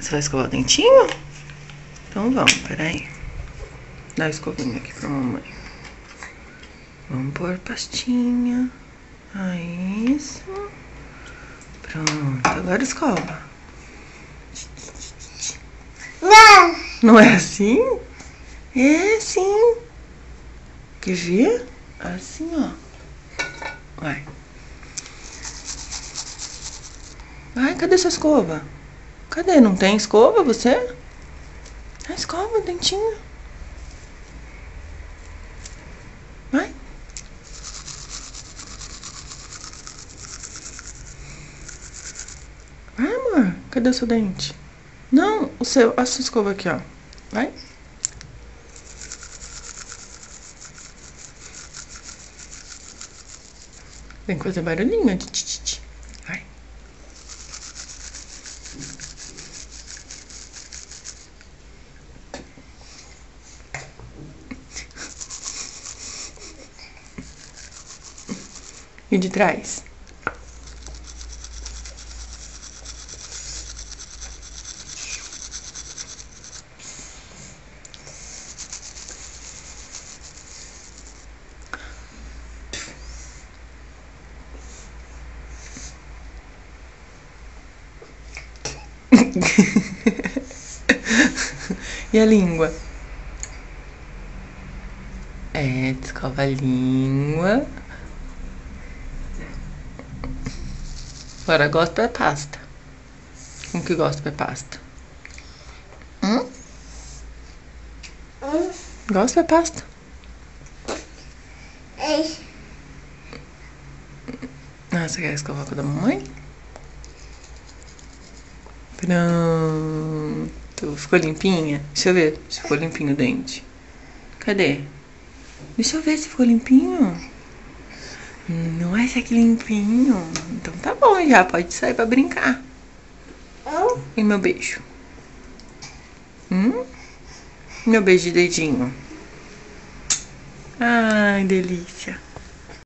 Você vai escovar o dentinho? Então vamos, peraí. Dá a escovinha aqui pra mamãe. Vamos pôr pastinha. Isso. Pronto, agora escova. Não. Não é assim? É sim. Quer ver? Assim, ó. Vai. Vai, cadê sua escova? Cadê? Não tem escova, você? Ah, escova o dentinho. Vai. Vai, amor. Cadê o seu dente? Não, a sua escova aqui, ó. Vai. Tem que fazer barulhinho. Vai. E de trás? E a língua? É, escova a língua. Agora gosto é pasta. Como que gosta é pasta? Gosto é pasta. Ah, você quer escovar com a da mamãe? Pronto. Ficou limpinha? Deixa eu ver se ficou limpinho o dente. Cadê? Deixa eu ver se ficou limpinho. Nossa, que limpinho. Então tá bom, já pode sair pra brincar. E meu beijo? Meu beijo de dedinho. Ai, delícia.